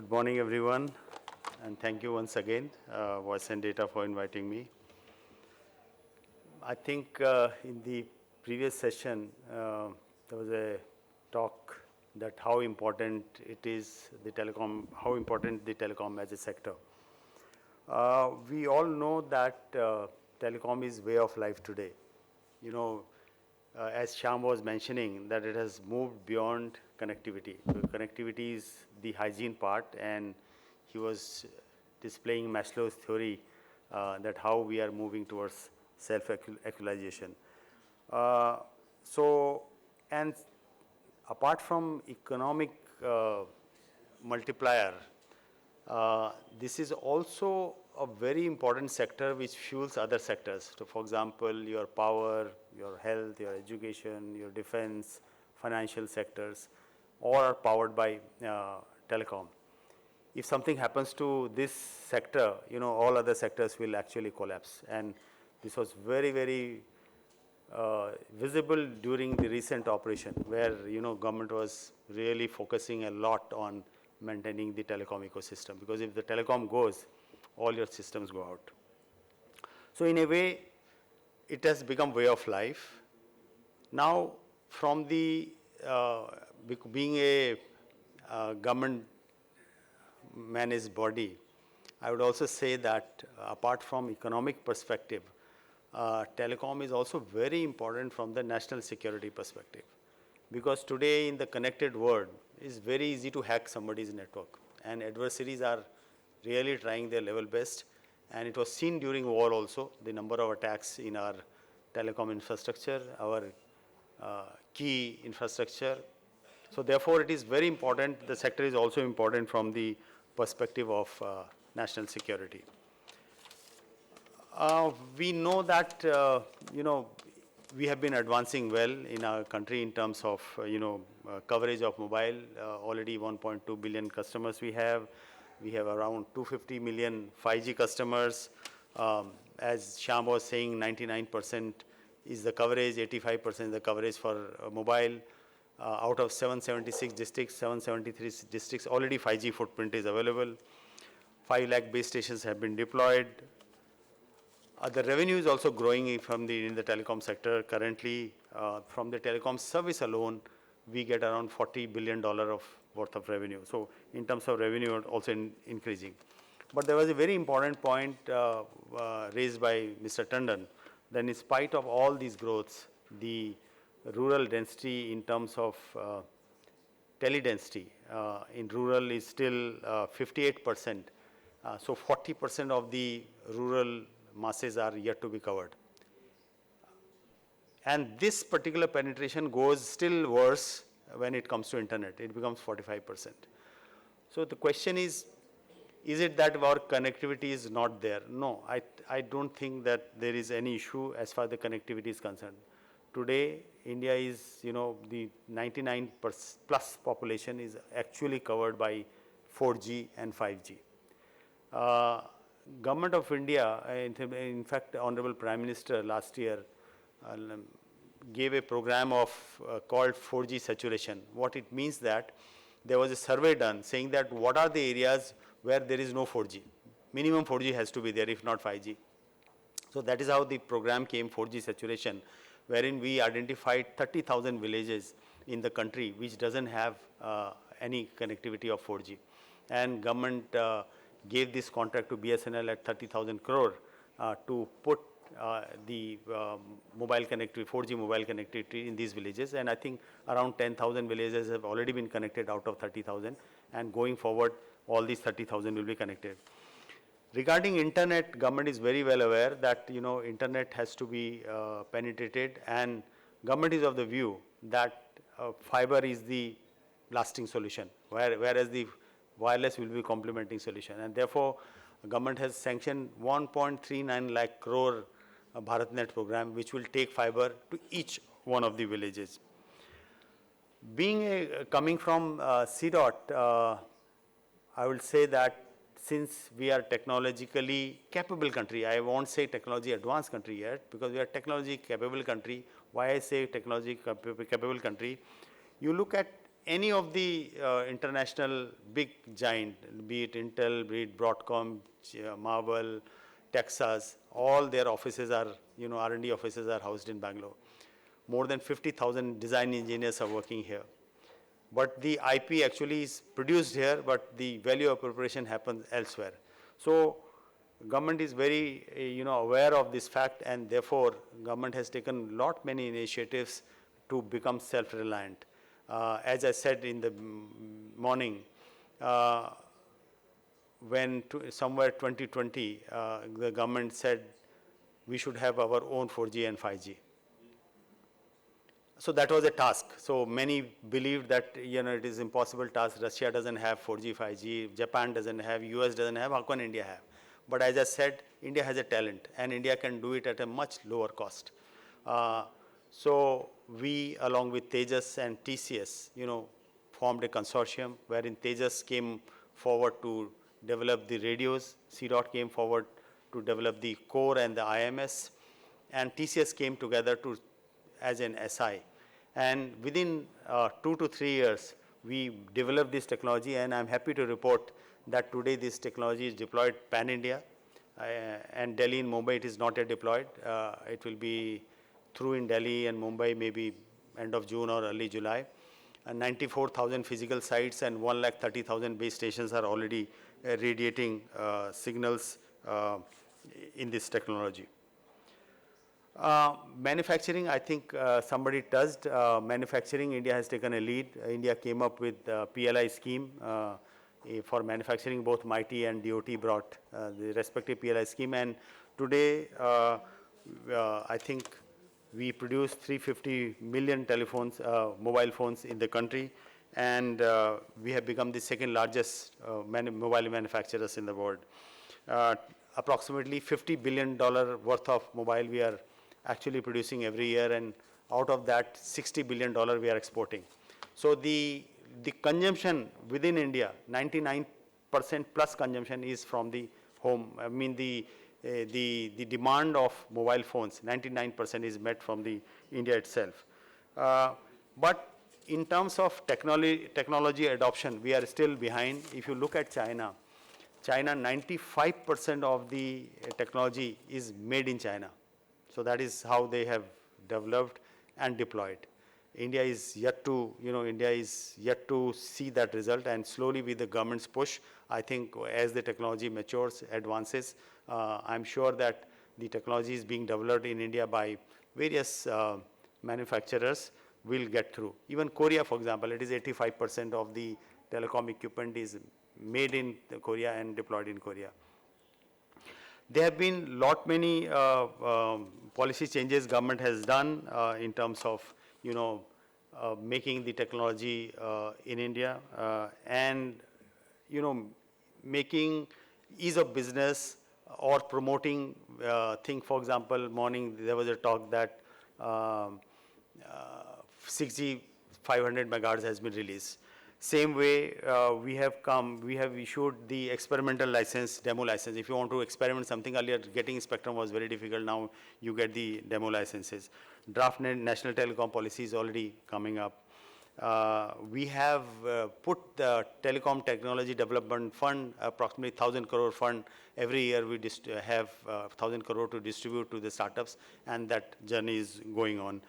Good morning, everyone, and thank you once again, Voice and Data, for inviting me. I think in the previous session, there was a talk that how important it is, the telecom, how important the telecom as a sector. We all know that telecom is way of life today. You know, as Shyam was mentioning, that it has moved beyond connectivity. Connectivity is the hygiene part, and he was displaying Maslow's theory that how we are moving towards self-actualization. And apart from economic multiplier, this is also a very important sector which fuels other sectors. So, for example, your power, your health, your education, your defense, financial sectors, all are powered by telecom. If something happens to this sector, all other sectors will actually collapse. And this was very, very visible during the recent operation where, government was really focusing a lot on maintaining the telecom ecosystem, because if the telecom goes, all your systems go out. So in a way, it has become way of life. Now, from the being a government managed body, I would also say that apart from economic perspective, telecom is also very important from the national security perspective. Because today in the connected world, it's very easy to hack somebody's network, and adversaries are really trying their level best. And it was seen during war also, the number of attacks in our telecom infrastructure, our key infrastructure. So therefore, it is very important. The sector is also important from the perspective of national security. We know that, we have been advancing well in our country in terms of, coverage of mobile. Already 1.2 billion customers we have. We have around 250 million 5G customers. As Shyam was saying, 99% is the coverage, 85% is the coverage for mobile. Out of 776 districts, 773 districts, already 5G footprint is available. 5 lakh base stations have been deployed. The revenue is also growing in the telecom sector. Currently, from the telecom service alone, we get around $40 billion worth of revenue. So in terms of revenue, also increasing. But there was a very important point raised by Mr. Tandon, that in spite of all these growths, the rural density in terms of tele-density in rural is still 58%. So 40% of the rural masses are yet to be covered. And this particular penetration goes still worse when it comes to internet. It becomes 45%. So the question is it that our connectivity is not there? No, I don't think that there is any issue as far as the connectivity is concerned. Today, India is, the 99% plus population is actually covered by 4G and 5G. Government of India, in fact, Honorable Prime Minister last year gave a program of called 4G saturation. What it means that there was a survey done saying that what are the areas where there is no 4G. Minimum 4G has to be there, if not 5G. So that is how the program came, 4G saturation, wherein we identified 30,000 villages in the country which doesn't have any connectivity of 4G. And government gave this contract to BSNL at 30,000 crore to put the mobile connectivity, 4G mobile connectivity in these villages. And I think around 10,000 villages have already been connected out of 30,000. And going forward, all these 30,000 will be connected. Regarding internet, government is very well aware that, internet has to be penetrated, and government is of the view that fiber is the lasting solution, whereas the wireless will be complementing solution. And therefore, government has sanctioned 1.39 lakh crore BharatNet program, which will take fiber to each one of the villages. Coming from CDOT, I will say that since we are technologically capable country, I won't say technology advanced country yet, because we are technology capable country. Why I say technology capable country? You look at any of the international big giant, be it Intel, be it Broadcom, Marvell, Texas, all their offices are, R&D offices are housed in Bangalore. More than 50,000 design engineers are working here. But the IP actually is produced here, but the value appropriation happens elsewhere. So government is very, aware of this fact, and therefore government has taken many initiatives to become self-reliant. As I said in the morning, when somewhere 2020, the government said we should have our own 4G and 5G. So that was a task. So many believed that, it is impossible task. Russia doesn't have 4G, 5G, Japan doesn't have, US doesn't have, how can India have? But as I said, India has a talent, and India can do it at a much lower cost. So we, along with Tejas and TCS, formed a consortium wherein Tejas came forward to develop the radios, CDOT came forward to develop the core and the IMS, and TCS came together as an SI. And within 2 to 3 years, we developed this technology, and I'm happy to report that today this technology is deployed pan-India, and Delhi and Mumbai it is not yet deployed. It will be through in Delhi and Mumbai maybe end of June or early July. 94,000 physical sites and 130,000 base stations are already radiating signals in this technology. Manufacturing, I think somebody touched. Manufacturing, India has taken a lead. India came up with PLI scheme for manufacturing. Both MITI and DOT brought the respective PLI scheme. And today, I think we produce 350 million telephones, mobile phones in the country. And we have become the second largest mobile manufacturers in the world. Approximately $50 billion worth of mobile we are actually producing every year, and out of that $60 billion we are exporting. So the consumption within India, 99% plus consumption is from the home. I mean the demand of mobile phones, 99% is met from the India itself. But in terms of technology adoption, we are still behind. If you look at China, 95% of the technology is made in China. So that is how they have developed and deployed. India is yet to, see that result, and slowly with the government's push, I think as the technology matures, advances, I'm sure that the technology is being developed in India by various manufacturers will get through. Even Korea, for example, it is 85% of the telecom equipment is made in Korea and deployed in Korea. There have been many policy changes government has done in terms of, making the technology in India and, making ease of business or promoting thing. For example, morning there was a talk that 6G 500 megahertz has been released. Same way, we have issued the experimental license, demo license. If you want to experiment something earlier, getting spectrum was very difficult. Now you get the demo licenses. Draft National Telecom policy is already coming up. We have put the Telecom Technology Development Fund, approximately 1,000 crore fund. Every year we have 1,000 crore to distribute to the startups, and that journey is going on.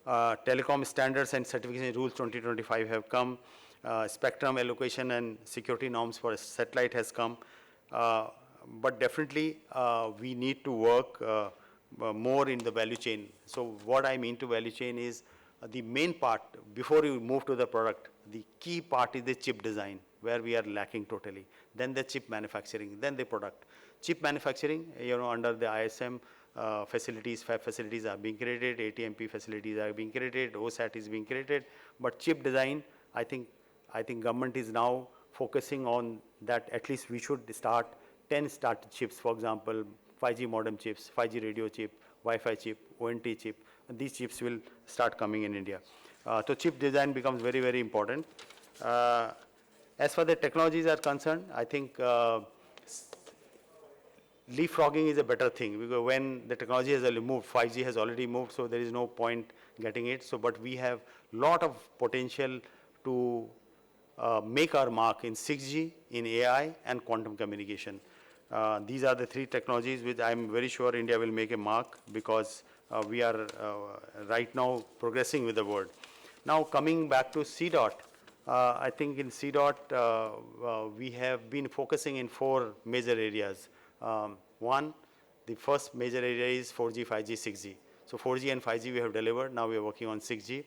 Telecom Standards and Certification Rules 2025 have come. Spectrum allocation and security norms for satellite has come. But definitely we need to work more in the value chain. So what I mean to value chain is the main part, before you move to the product, the key part is the chip design, where we are lacking totally. Then the chip manufacturing, then the product. Chip manufacturing, under the ISM facilities, fab facilities are being created, ATMP facilities are being created, OSAT is being created, but chip design, I think government is now focusing on that. At least we should start 10 start chips, for example, 5G modem chips, 5G radio chip, Wi-Fi chip, ONT chip. And these chips will start coming in India. So chip design becomes very, very important. As far as the technologies are concerned, I think leapfrogging is a better thing, because when the technology has already moved, 5G has already moved, so there is no point getting it. So, but we have lot of potential to make our mark in 6G, in AI, and quantum communication. These are the three technologies which I'm very sure India will make a mark, because we are right now progressing with the world. Now coming back to CDOT, I think in CDOT we have been focusing in 4 major areas. One, the first major area is 4G, 5G, 6G. So 4G and 5G we have delivered. Now we are working on 6G.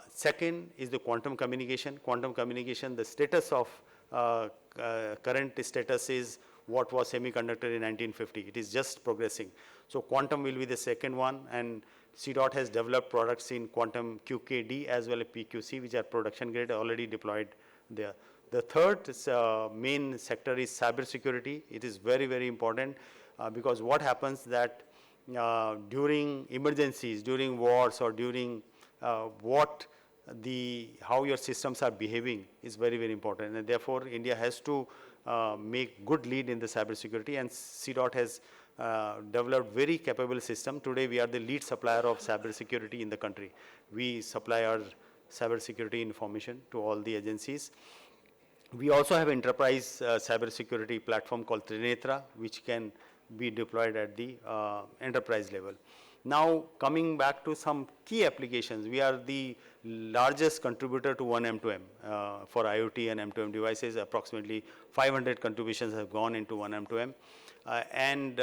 Second is the quantum communication. Quantum communication, the status of current status is what was semiconductor in 1950. It is just progressing. So quantum will be the second one, and CDOT has developed products in quantum QKD as well as PQC, which are production grade, already deployed there. The third main sector is cybersecurity. It is very, very important because what happens that during emergencies, during wars, or during how your systems are behaving is very, very important, and therefore India has to make good lead in the cybersecurity, and CDOT has developed very capable system. Today we are the lead supplier of cybersecurity in the country. We supply our cybersecurity information to all the agencies. We also have enterprise cybersecurity platform called Trinetra, which can be deployed at the enterprise level. Now coming back to some key applications, we are the largest contributor to 1M2M for IoT and M2M devices. Approximately 500 contributions have gone into 1M2M, and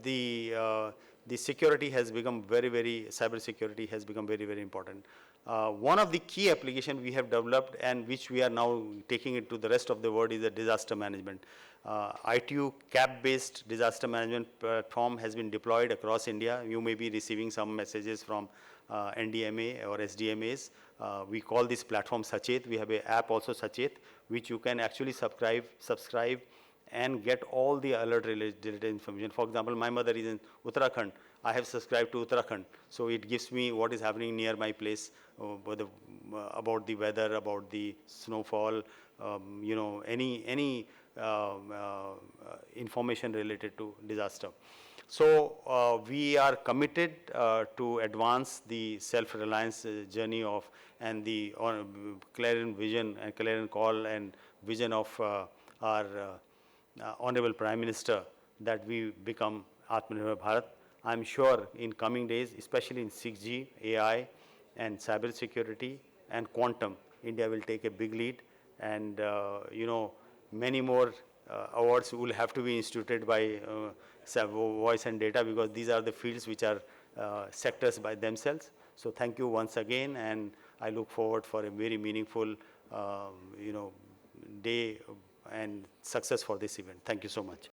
the security has become cyber security has become very, very important. One of the key applications we have developed, and which we are now taking it to the rest of the world, is the disaster management. ITU CAP-based disaster management platform has been deployed across India. You may be receiving some messages from NDMA or SDMAs. We call this platform Sachet. We have an app also, Sachet, which you can actually subscribe and get all the alert related information. For example, my mother is in Uttarakhand. I have subscribed to Uttarakhand, so it gives me what is happening near my place, about the weather, about the snowfall, any information related to disaster. So we are committed to advance the self-reliance journey of, and the clarion vision and clarion call and vision of our Honorable Prime Minister, that we become Atmanirbhar Bharat. I am sure in coming days, especially in 6G, AI, and cyber security and quantum, India will take a big lead, and many more awards will have to be instituted by voice and data, because these are the fields which are sectors by themselves. So thank you once again, and I look forward for a very meaningful day and success for this event. Thank you so much.